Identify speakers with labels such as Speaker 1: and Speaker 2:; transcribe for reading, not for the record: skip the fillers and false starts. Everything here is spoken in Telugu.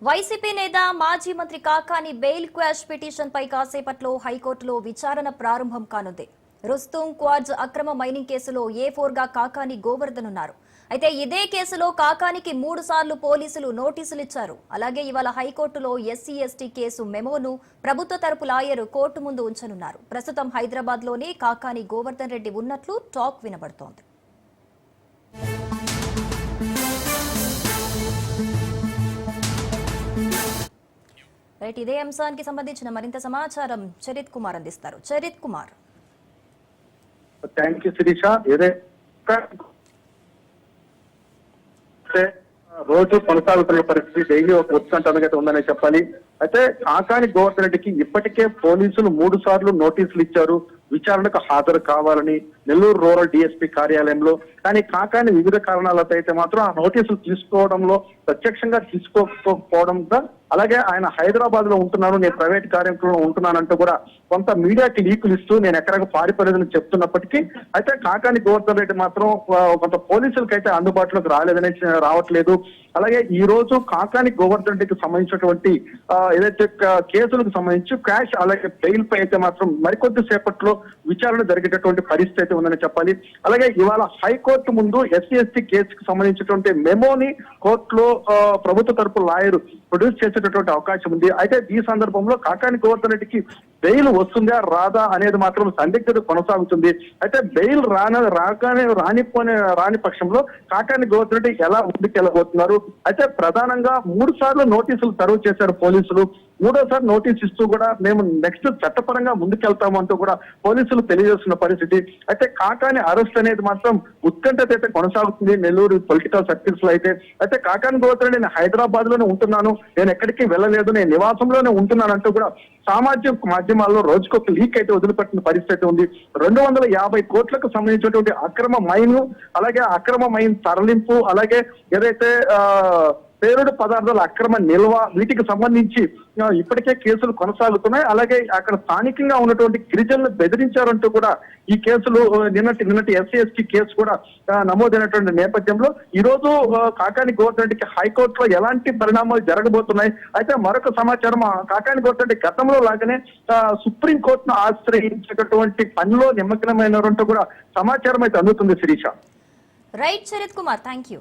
Speaker 1: వైసీపీ నేత మాజీ మంత్రి కాకాని బెయిల్ క్వాష్ పిటిషన్ పై కాసేపట్లో హైకోర్టులో విచారణ ప్రారంభం కానుంది. రుస్తుం క్వాడ్స్ అక్రమ మైనింగ్ కేసులో A4 గా కాకాని గోవర్ధన్ ఉన్నారు. అయితే ఇదే కేసులో కాకానికి 3 సార్లు పోలీసులు నోటీసులు ఇచ్చారు. అలాగే ఇవాళ హైకోర్టులో SC/ST కేసు మెమోను ప్రభుత్వ తరపు లాయర్ కోర్టు ముందు ఉంచనున్నారు. ప్రస్తుతం హైదరాబాద్ లోనే కాకాని గోవర్ధన్ రెడ్డి ఉన్నట్లు టాక్ వినబడుతోంది. రైట్, ఇదే అంశానికి సంబంధించిన మరింత సమాచారం చరిత్ కుమార్ అందిస్తారు. చరిత్ కుమార్.
Speaker 2: Thank you Sirisha. రోజు కొనసాగుతున్న పరిస్థితి డైలీ ఒక ఉత్కంఠగా ఉందనే చెప్పాలి. అయితే కాకాని గోవర్ధన్ రెడ్డికి ఇప్పటికే పోలీసులు 3 సార్లు నోటీసులు ఇచ్చారు విచారణకు హాజరు కావాలని నెల్లూరు రూరల్ DSP కార్యాలయంలో. కానీ కాకాని వివిధ కారణాలతో అయితే మాత్రం ఆ నోటీసులు తీసుకోవడంలో ప్రత్యక్షంగా తీసుకోకపోవడంతో, అలాగే ఆయన హైదరాబాద్ లో ఉంటున్నాను, నేను ప్రైవేట్ కార్యక్రమంలో ఉంటున్నానంటూ కూడా కొంత మీడియాకి లీకులు ఇస్తూ నేను ఎక్కడికి పారిపోలేదని చెప్తున్నప్పటికీ అయితే కాకాని గోవర్ధన్ రెడ్డి మాత్రం కొంత పోలీసులకి అయితే అందుబాటులోకి రావట్లేదు. అలాగే ఈ రోజు కాకాని గోవర్ధన్ రెడ్డికి సంబంధించినటువంటి ఏదైతే కేసులకు సంబంధించి క్యాష్ అలాగే బెయిల్ పై అయితే మాత్రం మరికొద్ది సేపట్లో విచారణ జరిగేటటువంటి పరిస్థితి అయితే ఉందని చెప్పాలి. అలాగే ఇవాళ హైకోర్టు ముందు SC/ST కేసుకు సంబంధించినటువంటి మెమోని కోర్టులో ప్రభుత్వ తరపు లాయర్ ప్రొడ్యూస్ చేసేటటువంటి అవకాశం ఉంది. అయితే ఈ సందర్భంలో కాకాని గోవర్ధన్ రెడ్డికి బెయిల్ వస్తుందా రాదా అనేది మాత్రం సందిగ్ధత కొనసాగుతుంది. అయితే బెయిల్ రాని పక్షంలో కాకాని గోవర్ధన్ రెడ్డి ఎలా ముందుకెళ్ళబోతున్నారు? అయితే ప్రధానంగా 3 సార్లు నోటీసులు సర్వ్ చేశారు పోలీసులు. 3వ నోటీస్ ఇస్తూ కూడా మేము నెక్స్ట్ చట్టపరంగా ముందుకెళ్తాము అంటూ కూడా పోలీసులు తెలియజేస్తున్న పరిస్థితి. అయితే కాకాని అరెస్ట్ అనేది మాత్రం ఉత్కంఠత అయితే కొనసాగుతుంది నెల్లూరు పొలిటికల్ సర్కిల్స్ లో. అయితే కాకాని గోవర్ధన్ నేను హైదరాబాద్ లోనే ఉంటున్నాను, నేను ఎక్కడికి వెళ్ళలేదు, నేను నివాసంలోనే ఉంటున్నాను అంటూ కూడా సామాజిక మాధ్యమాల్లో రోజుకొక లీక్ అయితే వదిలిపెట్టిన పరిస్థితి ఉంది. 250 కోట్లకు సంబంధించినటువంటి అక్రమ మైన్, అలాగే అక్రమ మైన్ తరలింపు, అలాగే ఏదైతే పేరుడు పదార్థాల అక్రమ నిల్వ, వీటికి సంబంధించి ఇప్పటికే కేసులు కొనసాగుతున్నాయి. అలాగే అక్కడ స్థానికంగా ఉన్నటువంటి గిరిజనులు బెదిరించారంటూ కూడా ఈ కేసులు నిన్నటి SC/ST కేసు కూడా నమోదైనటువంటి నేపథ్యంలో ఈ రోజు కాకాని గోవర్ధన్ రెడ్డికి హైకోర్టులో ఎలాంటి పరిణామాలు జరగబోతున్నాయి? అయితే మరొక సమాచారం, కాకాని గోవర్ధన్ రెడ్డి గతంలో లాగానే సుప్రీంకోర్టును ఆశ్రయించేటటువంటి పనిలో నిమగ్నమైనట్టు కూడా సమాచారం అయితే అందుతుంది Shirisha.
Speaker 1: Right Charith Kumar, thank you.